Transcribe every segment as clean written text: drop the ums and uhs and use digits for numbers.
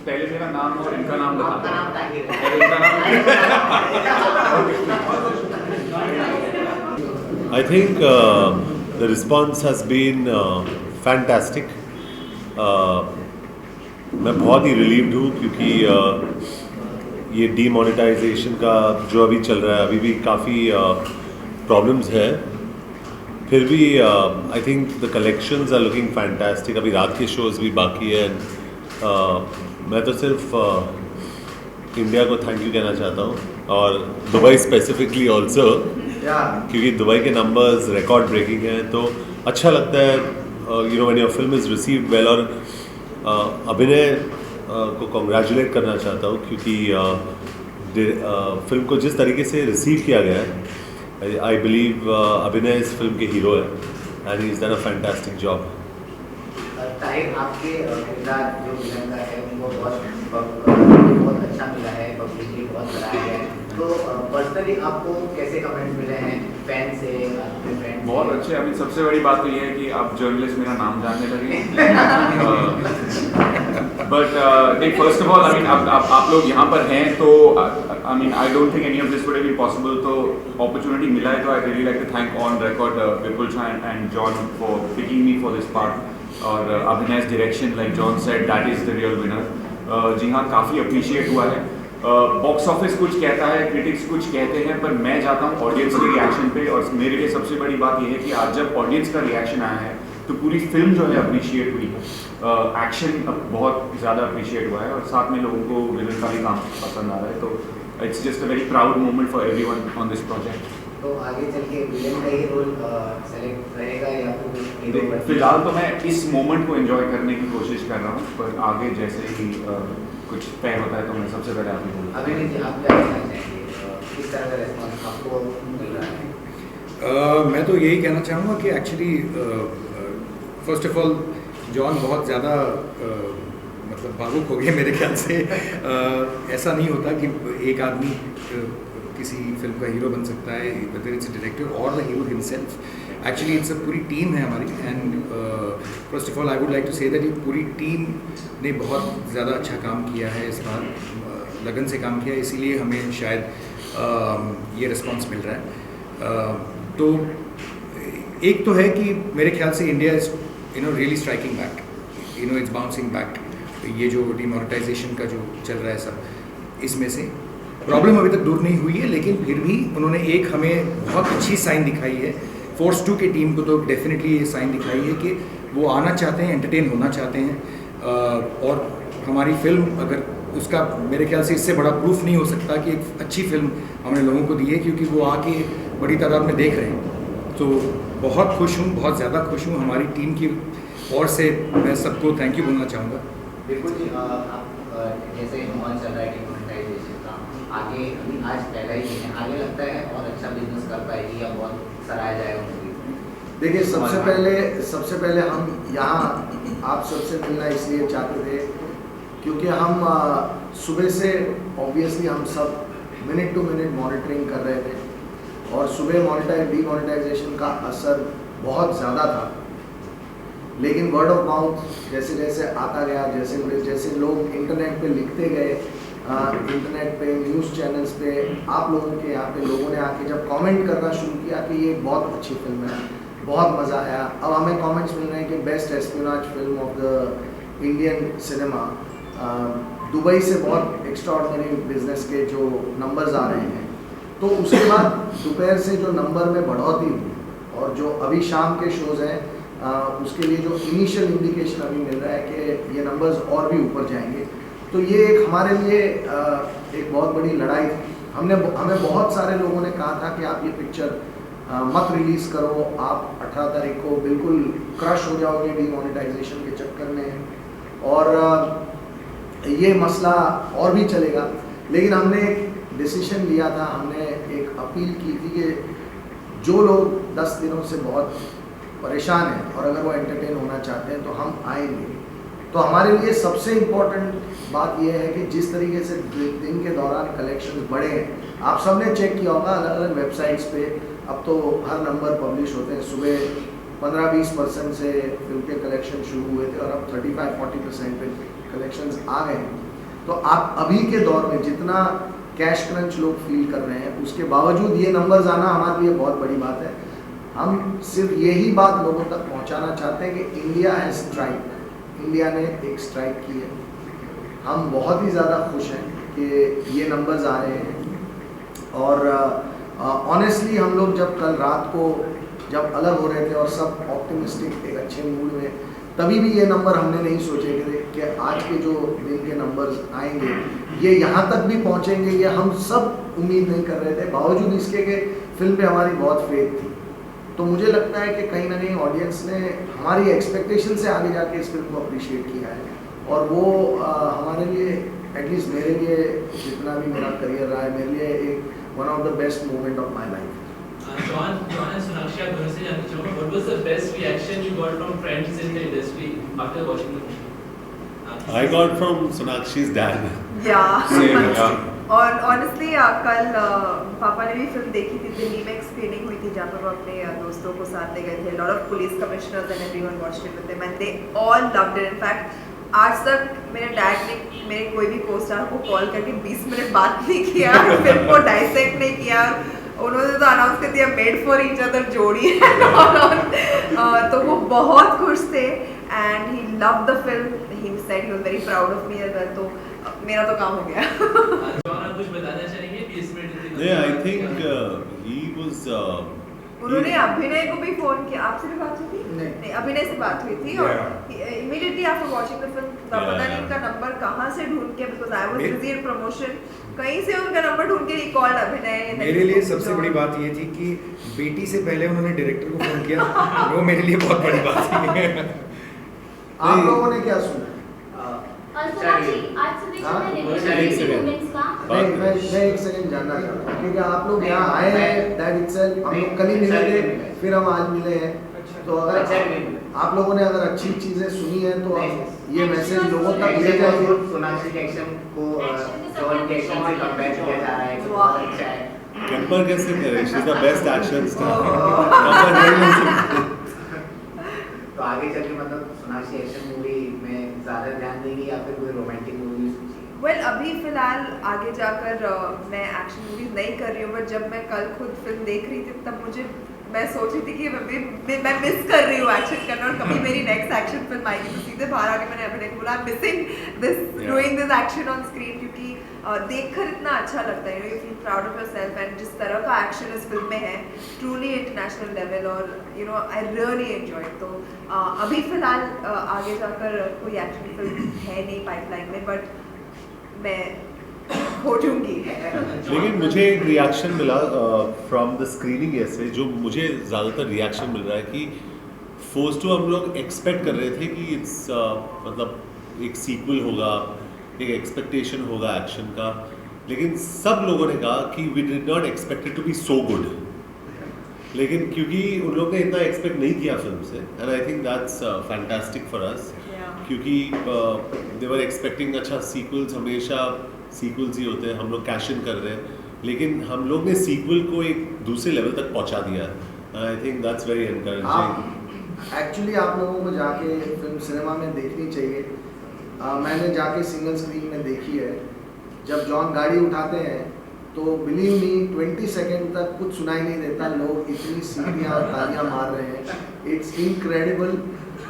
पहले मेरा नाम और इनका नाम आपका बता। नाम ताहिर है। और इनका नाम I think the response has been fantastic. मैं बहुत ही रिलीव्ड हूँ क्योंकि ये डीमोनेटाइजेशन का जो अभी चल रहा है अभी भी काफ़ी प्रॉब्लम्स है, फिर भी I think the collections are looking fantastic. अभी रात के शोज़ भी बाकी है। मैं तो सिर्फ इंडिया को थैंक यू कहना चाहता हूँ और दुबई स्पेसिफिकली ऑल्सो, क्योंकि दुबई के नंबर्स रिकॉर्ड ब्रेकिंग हैं। तो अच्छा लगता है you know when your film is received well. और अभिनय को कॉन्ग्रेचुलेट करना चाहता हूँ क्योंकि फिल्म को जिस तरीके से रिसीव किया गया है, आई बिलीव अभिनय इस फिल्म के हीरो है and he is done a fantastic job. Tahir, आपके किरदार जो विलन का है उनको बहुत अच्छा मिला है, पब्लिकली बहुत सराहा गया है। तो पर्सनली आपको कैसे कमेंट्स मिले हैं फैन से, आपके फ्रेंड? बहुत अच्छे। अभी सबसे बड़ी बात तो ये है कि आप जर्नलिस्ट मेरा नाम जानने लगे। But first of all I mean आप लोग यहाँ पर हैं तो I mean I don't think any of this would have been possible. तो अपॉर्चुनिटी मिला है तो I really like to thank on record Vipul Shah and John for picking me for this part. और अभिनय's direction like John said that is the real winner. जी हाँ, काफ़ी appreciate हुआ है। बॉक्स ऑफिस कुछ कहता है, क्रिटिक्स कुछ कहते हैं, पर मैं जाता हूँ ऑडियंस के रिएक्शन पे। और मेरे लिए सबसे बड़ी बात यह है कि आज जब ऑडियंस का रिएक्शन आया है तो पूरी फिल्म जो है अप्रिशिएट हुई है, एक्शन बहुत ज़्यादा अप्रिशिएट हुआ है और साथ में लोगों को विलन का भी काम पसंद आ रहा है। तो it's just a very proud moment for everyone on this project. तो आगे चल के विलन का ही रोल सेलेक्ट रहेगा या फिर फिलहाल तो मैं इस मोमेंट को एंजॉय करने की कोशिश कर रहा हूँ, पर आगे जैसे ही कुछ तय होता है तो मैं सबसे पहले आप ही बोलूँगा। अभिनय जी, आप क्या कहना चाहेंगे? किस तरह का रिस्पॉन्स आपको मिल रहा है? मैं तो यही कहना चाहूँगा कि actually first of all John बहुत ज़्यादा मतलब भावुक हो गए मेरे ख्याल से। ऐसा नहीं होता कि एक आदमी किसी फिल्म का हीरो बन सकता है, वेदर इट्स डायरेक्टर और the hero himself. Actually it's a पूरी टीम है हमारी and first of all I would like to say that ये पूरी टीम ने बहुत ज़्यादा अच्छा काम किया है इस बार, लगन से काम किया, इसीलिए हमें शायद ये रिस्पॉन्स मिल रहा है। तो एक तो है कि मेरे ख्याल से India is really striking back, it's bouncing back. ये जो डिमोनेटाइजेशन का जो चल रहा है सब, इसमें से प्रॉब्लम अभी तक दूर नहीं हुई है, लेकिन फिर भी उन्होंने एक हमें बहुत अच्छी साइन दिखाई है। फोर्स 2 की टीम को तो डेफिनेटली ये साइन दिखाई है कि वो आना चाहते हैं, एंटरटेन होना चाहते हैं। और हमारी फिल्म अगर उसका मेरे ख्याल से इससे बड़ा प्रूफ नहीं हो सकता कि एक अच्छी फिल्म हमने लोगों को दी है, क्योंकि वो आके बड़ी तादाद में देख रहे हैं। तो बहुत खुश हूँ, बहुत ज़्यादा खुश हूँ। हमारी टीम की ओर से मैं सबको थैंक यू बोलना चाहूँगा। बिल्कुल जी, आप जैसे माहौल चल रहा है डिमोनेटाइजेशन का, आगे अभी आज पहला ही दिन है, आगे लगता है और अच्छा बिजनेस कर पाएगी या बहुत सराहा जाएगा मूवी? देखिए, सबसे पहले हम यहाँ आप सबसे मिलना इसलिए चाहते थे क्योंकि हम सुबह से ऑब्वियसली हम सब मिनट टू मिनट मॉनिटरिंग कर रहे थे और सुबह डीमोनेटाइजेशन का असर बहुत ज़्यादा था, लेकिन वर्ड ऑफ माउथ जैसे जैसे आता गया, जैसे लोग इंटरनेट पे लिखते गए, इंटरनेट पे न्यूज़ चैनल्स पे आप लोगों के यहाँ पे लोगों ने आके जब कमेंट करना शुरू किया कि ये बहुत अच्छी फिल्म है, बहुत मज़ा आया। अब हमें कमेंट्स मिल रहे हैं कि best espionage film of the Indian cinema. Dubai से बहुत एक्स्ट्राऑर्डिनरी बिजनेस के जो नंबर्स आ रहे हैं, तो उसके बाद दोपहर से जो नंबर में बढ़ोतरी हुई और जो अभी शाम के शोज़ हैं उसके लिए जो इनिशियल इंडिकेशन अभी मिल रहा है कि ये नंबर्स और भी ऊपर जाएंगे। तो ये एक हमारे लिए एक बहुत बड़ी लड़ाई थी। हमें बहुत सारे लोगों ने कहा था कि आप ये पिक्चर मत रिलीज़ करो, आप 18 तारीख को बिल्कुल क्रश हो जाओगे डीमोनेटाइजेशन के चक्कर में और ये मसला और भी चलेगा। लेकिन हमने एक डिसीजन लिया था, हमने एक अपील की थी कि जो लोग 10 दिनों से बहुत परेशान हैं और अगर वो एंटरटेन होना चाहते हैं तो हम आएंगे। तो हमारे लिए सबसे इम्पोर्टेंट बात यह है कि जिस तरीके से दिन के दौरान कलेक्शंस बढ़े हैं, आप सब ने चेक किया होगा अलग अलग वेबसाइट्स पे, अब तो हर नंबर पब्लिश होते हैं। सुबह 15-20% से फिल्म के कलेक्शन शुरू हुए थे और अब 35-40% पे कलेक्शंस आ गए हैं। तो आप अभी के दौर में जितना कैश क्रंच लोग फील कर रहे हैं, उसके बावजूद ये नंबर्स आना हमारे लिए बहुत बड़ी बात है। हम सिर्फ यही बात लोगों तक पहुंचाना चाहते हैं कि इंडिया है स्ट्राइक, इंडिया ने एक स्ट्राइक की है। हम बहुत ही ज़्यादा खुश हैं कि ये नंबर्स आ रहे हैं। और ऑनेस्टली हम लोग जब कल रात को जब अलग हो रहे थे और सब ऑप्टिमिस्टिक एक अच्छे मूड में, तभी भी ये नंबर हमने नहीं सोचे कि आज के जो दिन के नंबर्स आएंगे ये यहाँ तक भी पहुँचेंगे, ये हम सब उम्मीद नहीं कर रहे थे। बावजूद इसके कि फिल्म पे हमारी बहुत फेथ थी। तो मुझे लगता है कि कहीं ना कहीं ऑडियंस ने हमारी एक्सपेक्टेशन से आगे जाके इस फिल्म को अप्रिशिएट किया है। और वो हमारे लिए, एटलीस्ट मेरे लिए, जितना भी मेरा करियर रहा है, मेरे लिए एक one of the best moment of my life. John and Sonakshi, आप दोनों से जानना चाहूँगा, what was the best reaction you got from friends in the industry after watching the movie? I got from Sonakshi's dad. Yeah. Same, yeah. और honestly कल पापा ने भी फिल्म देखी थी, दिल्ली में एक स्क्रीनिंग हुई थी जहाँ पर वो अपने दोस्तों को साथ ले गए थे। Lot of police commissioners and everyone watched it with them and they all loved it. In fact आज तक मेरे डैड ने मेरे कोई भी को-स्टार को कॉल करके 20 मिनट बात नहीं किया, फिल्म को डाइसेक्ट नहीं किया। उन्होंने तो अनाउंस कर दिया मेड फॉर ईच अदर जोड़ी है। तो वो बहुत खुश थे and he love the film. He said he was very proud of me as well. तो मेरा तो काम हो गया। John, आप कुछ बताना चाहेंगे 20 minute? Yeah, I think he was. उन्होंने अभिनय को भी फोन किया। आपसे भी बात हुई थी? नहीं। अभिनय से बात हुई थी और immediately after watching the film पता नहीं उनका नंबर कहाँ से ढूंढ के, because I was busy in promotion, कहीं से उनका नंबर ढूंढ के ही कॉल अभिनय। मेरे लिए सबसे बड़ी बात ये थी कि बेटी से पहले उन्होंने डायरेक्टर को फोन किया। वो मेरे लिए बहुत बड़ी बात थी। आप लोगों ने क्या सुना? मैं एक सेकंड जानना चाहता हूँ क्योंकि आप लोग यहाँ आए हैं, दैट इटसेल्फ हम लोग कल ही मिले थे, फिर हम आज मिले हैं। तो अगर आप लोगों ने अगर अच्छी चीजें सुनी हैं तो ये मैसेज लोगों तक ले जाइए। सोनाक्षी के एक्शन को जॉन के एक्शन से कंपेयर किया जा रहा है, तो बहुत अच्छा है। कंपेयर कैसे करें? She is the best action star. Compare नहीं कर सकते। तो आगे चल के मतलब सोनाक्षी एक्शन मूवी में ज़्यादा ध्यान देंगी या फिर कोई रोमांटिक मूवी सोचिए? वेल अभी फिलहाल आगे जाकर मैं एक्शन मूवीज नहीं कर रही हूँ, बट जब मैं कल खुद फिल्म देख रही थी तब मैं सोच रही थी कि मैं मिस कर रही हूँ एक्शन करना, और कभी मेरी नेक्स्ट एक्शन फिल्म आएगी तो सीधे बाहर आके मैंने अभिनय को बोला I am missing this, doing this action on screen, क्योंकि देखकर इतना अच्छा लगता है। You feel proud of yourself and जिस तरह का एक्शन इस फिल्म में है ट्रूली इंटरनेशनल लेवल, और आई रियली एंजॉय। तो अभी फिलहाल आगे जाकर कोई एक्शन फिल्म है नहीं पाइपलाइन में, बट मैं खोजूंगी। लेकिन मुझे एक रिएक्शन मिला फ्रॉम द स्क्रीनिंग ऐसे, जो मुझे ज़्यादातर रिएक्शन मिल रहा है कि फर्स्ट टू हम लोग एक्सपेक्ट कर रहे थे कि इट्स मतलब एक सीक्वल होगा, एक एक्सपेक्टेशन होगा एक्शन का, लेकिन सब लोगों ने कहा कि we did not expect it to be so good. लेकिन क्योंकि उन लोगों ने इतना एक्सपेक्ट नहीं किया फिल्म से, and I think that's fantastic for us, क्योंकि दे वर एक्सपेक्टिंग अच्छा सीक्वल्स, हमेशा सीक्वल्स ही होते हैं, हम लोग कैश इन कर रहे हैं, लेकिन हम लोग ने सीक्वल को एक दूसरे लेवल तक पहुंचा दिया। I think that's very encouraging. Actually आप लोगों को जाके फिल्म सिनेमा में देखनी चाहिए। मैंने जाके सिंगल स्क्रीन में देखी है। जब जॉन गाड़ी उठाते हैं तो बिलीव मी 20 सेकेंड तक कुछ सुनाई नहीं देता, लोग इतनी सीटियाँ और तालियाँ मार रहे हैं। इट्स इनक्रेडिबल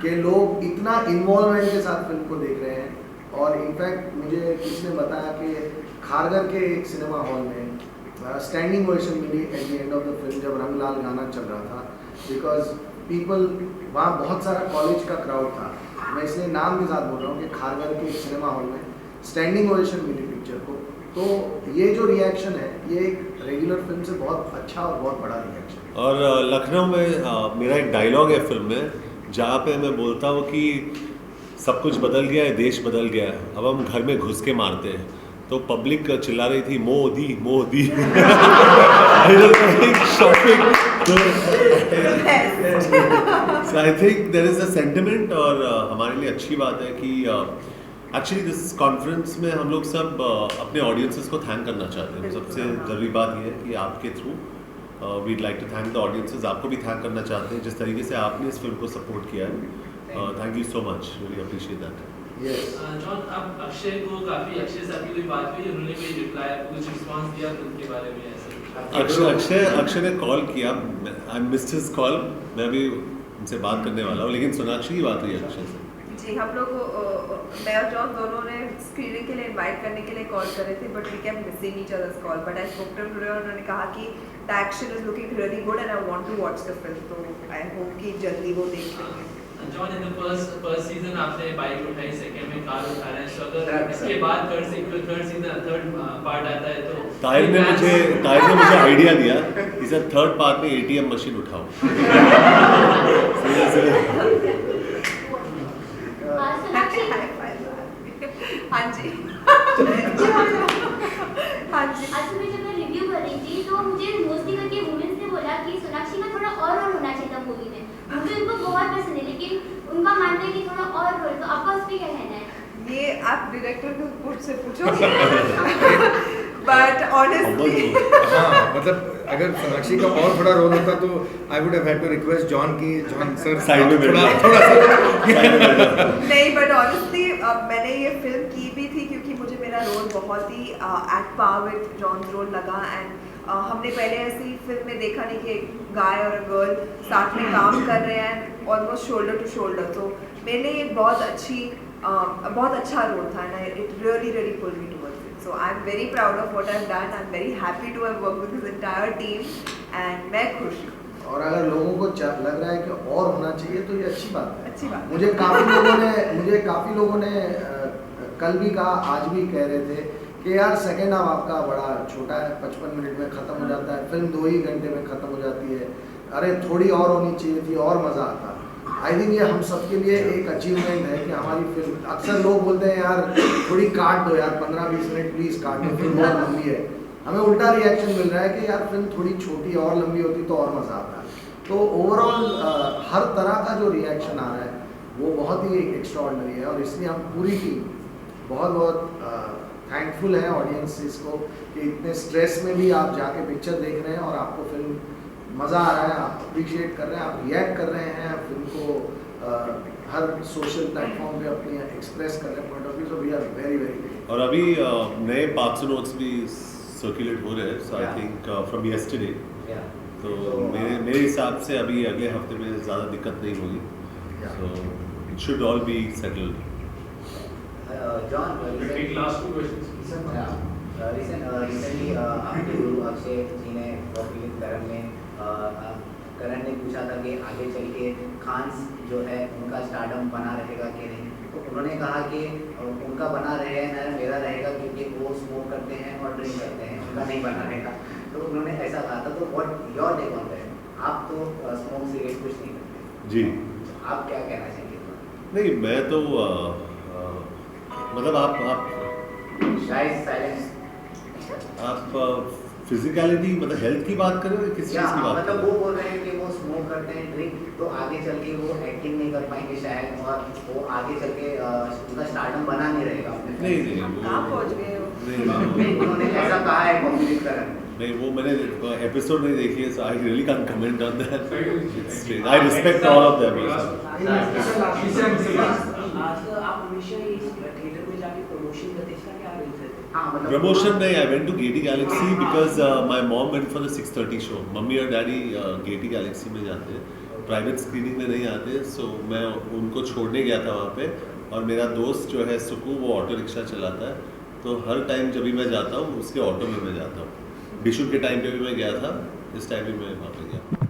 कि लोग इतना इन्वॉल्वमेंट के साथ फिल्म को देख रहे हैं। और इनफैक्ट मुझे किसी ने बताया कि खारगर के एक सिनेमा हॉल में स्टैंडिंग ओवेशन मिली at the end of the film जब रंगलाल गाना चल रहा था, बिकॉज पीपल, वहाँ बहुत सारा कॉलेज का क्राउड था। मैं इसलिए नाम के साथ बोल रहा हूँ कि खारगर के एक सिनेमा हॉल में स्टैंडिंग ओवेशन मिली पिक्चर को। तो ये जो रिएक्शन है ये एक रेगुलर फिल्म से बहुत अच्छा और बहुत बड़ा रिएक्शन। और लखनऊ में मेरा एक डायलॉग है फिल्म में, जहाँ पे मैं बोलता हूँ कि सब कुछ बदल गया है, देश बदल गया है, अब हम घर में घुस के मारते हैं। तो पब्लिक चिल्ला रही थी Modi Modi. So I think there is a sentiment, और हमारे लिए अच्छी बात है कि एक्चुअली दिस कॉन्फ्रेंस में हम लोग सब अपने ऑडियंसेस को थैंक करना चाहते हैं। सबसे ज़रूरी बात यह है कि आपके through we'd like to thank the audiences, आपको भी थैंक करना चाहते हैं जिस तरीके से आपने इस फिल्म को सपोर्ट किया है। Thank you so much, really appreciate that. Yes John, आप अक्षय से आपकी कोई बात हुई, उन्होंने कोई रिप्लाई, कुछ रिस्पांस दिया फिल्म के बारे में ऐसे? अक्षय ने कॉल किया, आई मिस्ड हिज कॉल, मैं भी उनसे बात करने वाला हूँ, लेकिन सोनाक्षी की बात हुई अक्षय से। जी, हम लोग मैं और जॉन दोनों ने स्क्रीनिंग के लिए इनवाइट करने के लिए कॉल कर रहे थे, but we kept missing each others call, but I spoke to today और उन्होंने कहा कि the action is looking really good and I want to watch the film, तो आई होप कि जल्दी वो देख लेंगे। John, in the first season आपने बाइक उठाई, सेकंड में कार उठा रहे हैं, तो अगर इसके बाद थर्ड पार्ट आता है तो ताहिर ने मुझे आइडिया दिया कि सर थर्ड पार्ट में एटीएम मशीन उठाओ। हाँ जी हाँ जी। आज सुबह जब मैं रिव्यू कर रही थी तो मुझे मोस्टली करके वुमेन्स ने बोला कि सोनाक्षी का थोड़ा और रोल होना चाहिए था मूवी में। मुझे उनको बहुत पसंद है, लेकिन उनका मानना है कि थोड़ा और रोल, तो आपका उस पर क्या कहना है? ये आप डायरेक्टर को से पूछोगे। बट ऑनेस्टली हाँ, मतलब अगर सोनाक्षी का और थोड़ा रोल होता तो I would have had to request John sir side में थोड़ा सा नहीं, बट ऑनेस्टली मैंने ये फिल्म की भी थी क्योंकि मुझे मेरा रोल बहुत ही at par with John role लगा, एंड हमने पहले ऐसी फिल्म में देखा नहीं कि गाय और गर्ल साथ में काम कर रहे हैं ऑलमोस्ट शोल्डर टू शोल्डर, तो मेरे लिए एक बहुत अच्छा रोल था and it really pulled me towards it, so I am very proud of what I have done, I am very happy to have worked with this entire team and मैं खुश हूँ। और अगर लोगों को लग रहा है कि और होना चाहिए तो ये अच्छी बात है। अच्छी बात। मुझे काफ़ी लोगों ने कल भी कहा, आज भी कह रहे थे कि यार सेकेंड हाफ आपका बड़ा छोटा है, 55 मिनट में ख़त्म हो जाता है, फिल्म 2 ही घंटे में ख़त्म हो जाती है, अरे थोड़ी और होनी चाहिए थी और मज़ा आता। आई थिंक ये हम सबके लिए एक अचीवमेंट है कि हमारी फिल्म, अक्सर लोग बोलते हैं यार थोड़ी काट दो यार, 15-20 मिनट प्लीज़ काट दो, फिल्म बहुत लंबी है। हमें उल्टा रिएक्शन मिल रहा है कि यार फिल्म थोड़ी छोटी और लंबी होती तो और मज़ा आता। तो ओवरऑल हर तरह का जो रिएक्शन आ रहा है वो बहुत ही एक्स्ट्राऑर्डिनरी है, और इसलिए हम पूरी टीम बहुत थैंकफुल है ऑडियंसेस को कि इतने स्ट्रेस में भी आप जाके पिक्चर देख रहे हैं और आपको फिल्म मज़ा आ रहा है, आप अप्रिशिएट कर रहे हैं, आप रिएक्ट कर रहे हैं, फिल्म को हर सोशल प्लेटफॉर्म पे अपनी एक्सप्रेस कर रहे हैं point of view, so we are very और अभी नए पार्ट्स नोट्स भी सर्कुलेट हो रहे हैं, सो आई थिंक फ्रॉम यस्टरडे, तो मेरे हिसाब से अभी अगले हफ्ते में ज़्यादा दिक्कत नहीं होगी, so it should all be settled. John, last 2 questions. recently आपके गुरु अक्षय जी ने फिल्म करण में करण ने पूछा था कि आगे चल के खान्स जो है उनका स्टारडम बना रहेगा कि नहीं, तो उन्होंने कहा कि उनका बना रहेगा, मेरा रहेगा, क्योंकि वो स्मोक करते हैं और ड्रिंक करते हैं, उनका नहीं बना रहेगा, तो उन्होंने ऐसा कहा था। तो what your take on that? आप तो स्मोक सिगरेट कुछ नहीं करते जी, आप क्या कहना चाहेंगे? नहीं मैं तो मतलब आप शायद साइलेंस आप फिजिकलिटी मतलब हेल्थ की बात कर रहे हो, किस चीज़ की बात कर मतलब रहे वो हो? बोल रहे हैं कि वो स्मोक करते हैं, ड्रिंक, तो आगे चल के वो एक्टिंग नहीं कर पाएंगे शायद, और वो आगे चल के उनका स्टारडम बना नहीं रहेगा अपने नहीं कहाँ पहुँच गए हो? नहीं उन्होंने ऐसा कहा है कॉम्प्लीट करण। नहीं, वो मैंने एपिसोड नहीं देखी है, so I really can't comment on that. I respect all of them. आप हमेशा इस थिएटर में जाके प्रमोशन करते हैं, क्या रीजन है? Promotion नहीं, I went to Gaiety Galaxy because my mom went for the 6:30 show. Mummy और डैडी Gaiety Galaxy में जाते हैं, प्राइवेट स्क्रीनिंग में नहीं आते, सो मैं उनको छोड़ने गया था वहाँ पे, और मेरा दोस्त जो है सुकू वो ऑटो रिक्शा चलाता है, तो हर टाइम जब भी मैं जाता हूँ उसके ऑटो में मैं जाता हूँ। डिशू के टाइम पे भी मैं गया था, इस टाइम भी मैं वहाँ पे गया।